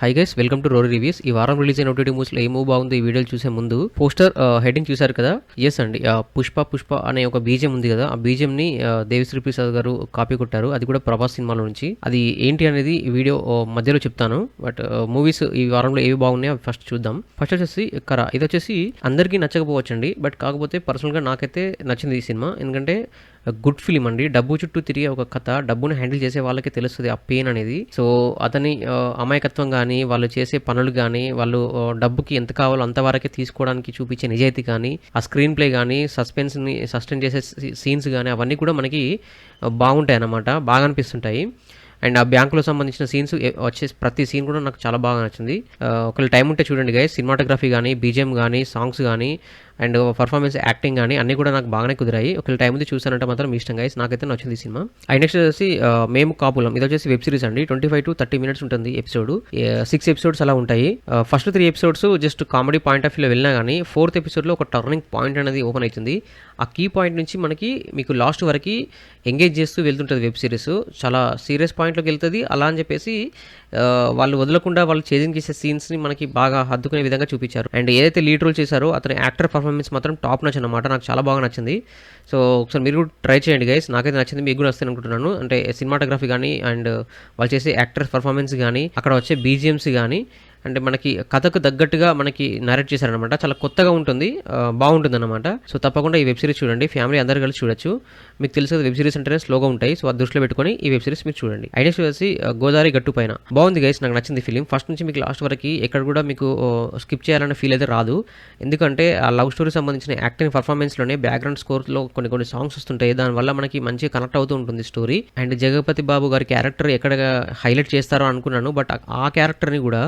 Hi guys, welcome to Rory reviews. ఈ వారం release అయిన ఓటీటీ మూవీస్లో ఏ మూవీ బాగుంది ఈ వీడియోలు చూసే ముందు పోస్టర్ హెడ్డింగ్ చూసారు కదా. ఎస్ అండి, పుష్ప అనే ఒక బీజం ఉంది కదా, ఆ బీజంని దేవిశ్రీ ప్రసాద్ గారు కాపీ కొట్టారు. అది కూడా ప్రభాస్ సినిమాలో నుంచి. అది ఏంటి అనేది ఈ వీడియో మధ్యలో చెప్తాను. బట్ మూవీస్ ఈ వారంలో ఏవి బాగున్నాయో ఫస్ట్ చూద్దాం. ఫస్ట్ వచ్చేసి కరా. ఇది వచ్చేసి అందరికీ నచ్చకపోవచ్చండి, బట్ కాకపోతే పర్సనల్గా నాకైతే నచ్చింది ఈ సినిమా. ఎందుకంటే గుడ్ ఫిలిం అండి. డబ్బు చుట్టూ తిరిగే ఒక కథ, డబ్బును హ్యాండిల్ చేసే వాళ్ళకి తెలుస్తుంది ఆ పెయిన్ అనేది. సో అతని అమాయకత్వం కానీ, వాళ్ళు చేసే పనులు కానీ, వాళ్ళు డబ్బుకి ఎంత కావాలో అంతవరకే తీసుకోవడానికి చూపించే నిజాయితీ కానీ, ఆ స్క్రీన్ ప్లే కానీ, సస్పెన్స్ని సస్టైన్ చేసే సీన్స్ కానీ, అవన్నీ కూడా మనకి బాగుంటాయి అన్నమాట, బాగా అనిపిస్తుంటాయి. అండ్ ఆ బ్యాంకులో సంబంధించిన సీన్స్ వచ్చేసి ప్రతి సీన్ కూడా నాకు చాలా బాగా నచ్చింది. ఒకవేళ టైం ఉంటే చూడండి గైస్. సినిమాటోగ్రఫీ కానీ, బీజిఎం కానీ, సాంగ్స్ కానీ, అండ్ పర్ఫార్మెన్స్, యాక్టింగ్ కానీ అన్నీ కూడా నాకు బాగానే కుదిరాయి. ఒకవేళ టైం ఉంది చూసానంటే మాత్రం మీ ఇష్టం గైస్. నాకైతే నచ్చింది ఈ సినిమా. అండ్ నెక్స్ట్ వచ్చేసి మేము కాపులం. ఇది వచ్చేసి వెబ్ సిరీస్ అండి. 25 to 30 minutes ఉంటుంది ఎపిసోడ్. 6 episodes అలా ఉంటాయి. First 3 episodes just comedy point of వ్యూలో వెళ్ళినా కానీ 4th episodeలో ఒక టర్నింగ్ పాయింట్ అనేది ఓపెన్ అవుతుంది. ఆ కీ పాయింట్ నుంచి మనకి మీకు లాస్ట్ వరకు ఎంగేజ్ చేస్తూ వెళ్తుంటుంది వెబ్ సిరీస్. చాలా సీరియస్ పాయింట్లోకి వెళ్తుంది. అలా అని చెప్పేసి వాళ్ళు వదలకుండా వాళ్ళు చేంజింగ్ చేసే సీన్స్ని మనకి బాగా హద్దుకునే విధంగా చూపించారు. అండ్ ఏదైతే లీడ్ రోల్ చేశారో అతని యాక్టర్ పర్ఫార్మెన్స్ మాత్రం టాప్ నచ్ అనమాట. నాకు చాలా బాగా నచ్చింది. సో ఒకసారి మీరు కూడా ట్రై చేయండి గైస్. నాకైతే నచ్చింది, మీకు కూడా వస్తాను అనుకుంటున్నాను. అంటే సినిమాటోగ్రఫీ కానీ, అండ్ వాళ్ళు చేసే యాక్టర్ పర్ఫార్మెన్స్ కానీ, అక్కడ వచ్చే బీజిఎమ్స్ కానీ, అంటే మనకి కథకు తగ్గట్టుగా మనకి నరేట్ చేశారనమాట. చాలా కొత్తగా ఉంటుంది, బాగుంటుంది అనమాట. సో తప్పకుండా ఈ వెబ్ సిరీస్ చూడండి. ఫ్యామిలీ అందరు కలిసి చూడొచ్చు. మీకు తెలుసు వెబ్ సిరీస్ అంటేనే స్లోగా ఉంటాయి. సో అది దృష్టిలో పెట్టుకొని ఈ వెబ్ సిరీస్ మీరు చూడండి. ఐడియాస్ వచ్చి గోదావరి గట్టు పైన బాగుంది గైస్. నాకు నచ్చింది ఫిలిం. ఫస్ట్ నుంచి మీకు లాస్ట్ వరకు ఎక్కడ కూడా మీకు స్కిప్ చేయాలనే ఫీల్ అయితే రాదు. ఎందుకంటే ఆ లవ్ స్టోరీ సంబంధించిన యాక్టింగ్ పర్ఫార్మెన్స్లోనే బ్యాక్గ్రౌండ్ స్కోర్లో కొన్ని సాంగ్స్ వస్తుంటాయి. దానివల్ల మనకి మంచిగా కనెక్ట్ అవుతూ ఉంటుంది స్టోరీ. అండ్ జగపతి బాబు గారి క్యారెక్టర్ ఎక్కడ హైలైట్ చేస్తారో అనుకున్నాను, బట్ ఆ క్యారెక్టర్ని కూడా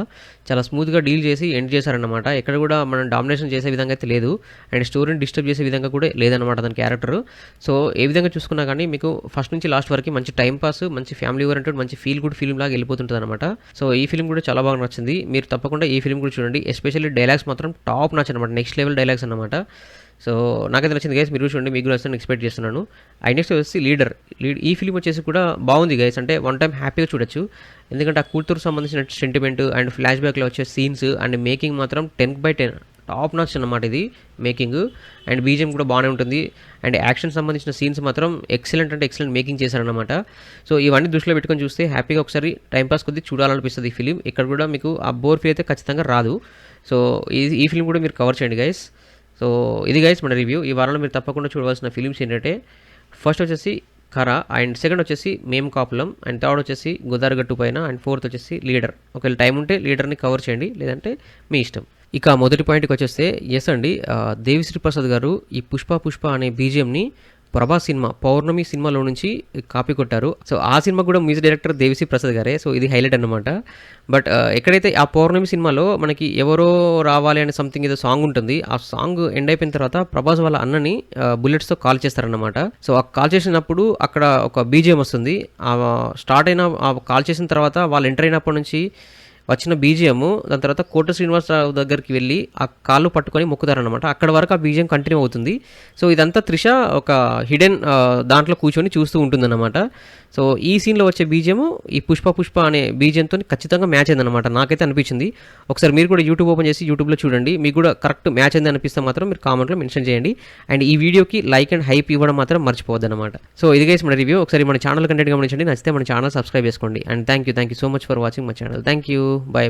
చాలా స్మూత్గా డీల్ చేసి ఎండ్ చేశారనమాట. ఎక్కడ కూడా మనం డామినేషన్ చేసే విధంగా అయితే లేదు, అండ్ స్టోరీని డిస్టర్బ్ చేసే విధంగా కూడా లేదనమాట దాని క్యారెక్టర్. సో ఏ విధంగా చూసుకున్నా కానీ మీకు ఫస్ట్ నుంచి లాస్ట్ వరకు మంచి టైం పాస్, మంచి ఫ్యామిలీ ఓరియంటెడ్, మంచి ఫీల్ గుడ్ ఫిల్మ్ లాగా వెళ్ళిపోతుంటుంది అనమాట. సో ఈ ఫిల్మ్ కూడా చాలా బాగా నచ్చింది. మీరు తప్పకుండా ఈ ఫిల్మ్ కూడా చూడండి. ఎస్పెషల్లీ డైలాగ్స్ మాత్రం టాప్ నచ్ అనమాట, నెక్స్ట్ లెవెల్ డైలాగ్స్ అనమాట. సో నాకైతే నచ్చింది గైస్. మీరు చూడండి, మీకు నచ్చిందని ఎక్స్పెక్ట్ చేస్తున్నాను. నెక్స్ట్ వచ్చి లీడ్. ఈ ఫిలిం వచ్చేసి కూడా బాగుంది గైస్. అంటే వన్ టైం హ్యాపీగా చూడొచ్చు. ఎందుకంటే ఆ కూతురు సంబంధించిన సెంటిమెంట్ అండ్ ఫ్లాష్ బ్యాక్లో వచ్చే సీన్స్ అండ్ మేకింగ్ మాత్రం 10/10 టాప్ నాచ్ అన్నమాట ఇది మేకింగ్. అండ్ బీజిఎం కూడా బాగానే ఉంటుంది. అండ్ యాక్షన్ సంబంధించిన సీన్స్ మాత్రం ఎక్సలెంట్ మేకింగ్ చేశారనమాట. సో ఇవన్నీ దృష్టిలో పెట్టుకొని చూస్తే హ్యాపీగా ఒకసారి టైంపాస్ కొద్దిగా చూడాలనిపిస్తుంది ఈ ఫిలిం. ఇక్కడ కూడా మీకు ఆ బోర్ ఫీల్ అయితే ఖచ్చితంగా రాదు. సో ఈ ఫిలిం కూడా మీరు కవర్ చేయండి గైస్. సో ఇది గైస్ మన రివ్యూ. ఈ వారంలో మీరు తప్పకుండా చూడవలసిన ఫిలిమ్స్ ఏంటంటే ఫస్ట్ వచ్చేసి కరా, అండ్ సెకండ్ వచ్చేసి మేము కాపులం, అండ్ థర్డ్ వచ్చేసి గోదావరి గట్టు పైన, అండ్ ఫోర్త్ వచ్చేసి లీడర్. ఒకవేళ టైం ఉంటే లీడర్ని కవర్ చేయండి, లేదంటే మీ ఇష్టం. ఇక మొదటి పాయింట్కి వచ్చేస్తే ఎస్ అండి, దేవిశ్రీ ప్రసాద్ గారు ఈ పుష్ప అనే బీజిఎంని ప్రభాస్ సినిమా పౌర్ణమి సినిమాలో నుంచి కాపీ కొట్టారు. సో ఆ సినిమా కూడా మ్యూజిక్ డైరెక్టర్ దేవిశ్రీ ప్రసాద్ గారే. సో ఇది హైలైట్ అనమాట. బట్ ఎక్కడైతే ఆ పౌర్ణమి సినిమాలో మనకి ఎవరో రావాలి అనే సంథింగ్ ఏదో సాంగ్ ఉంటుంది. ఆ సాంగ్ ఎండ్ అయిపోయిన తర్వాత ప్రభాస్ వాళ్ళ అన్నని బుల్లెట్స్తో కాల్ చేస్తారనమాట. సో ఆ కాల్ చేసినప్పుడు అక్కడ ఒక బీజిఎం వస్తుంది. ఆ స్టార్ట్ అయిన ఆ కాల్ చేసిన తర్వాత వాళ్ళు ఎంటర్ అయినప్పటి నుంచి వచ్చిన బీజిఎం, దాని తర్వాత కోట శ్రీనివాసరావు దగ్గరికి వెళ్ళి ఆ కాళ్ళు పట్టుకొని మొక్కుతారనమాట. అక్కడ వరకు ఆ బీజిఎం కంటిన్యూ అవుతుంది. సో ఇదంతా త్రిష ఒక హిడెన్ దాంట్లో కూర్చొని చూస్తూ ఉంటుందన్నమాట. సో ఈ సీన్లో వచ్చే బీజిఎం ఈ పుష్ప అనే బీజిఎంతో ఖచ్చితంగా మ్యాచ్ అయిందనమాట, నాకైతే అనిపించింది. ఒకసారి మీరు కూడా యూట్యూబ్ ఓపెన్ చేసి యూట్యూబ్లో చూడండి. మీకు కూడా కరెక్ట్ మ్యాచ్ అయింది అనిపిస్తే మాత్రం మీరు కామెంట్లో మెన్షన్ చేయండి. అండ్ ఈ వీడియోకి లైక్ అండ్ హైప్ ఇవ్వడం మాత్రం మర్చిపోవద్దు అనమాట. సో ఇది గైస్ మన రివ్యూ. ఒకసారి మన ఛానల్ కంటెంట్ గమనించండి. నచ్చితే మన ఛానల్ సబ్స్క్రైబ్ చేసుకోండి. And thank you so much for watching my channel. Thank you. Bye.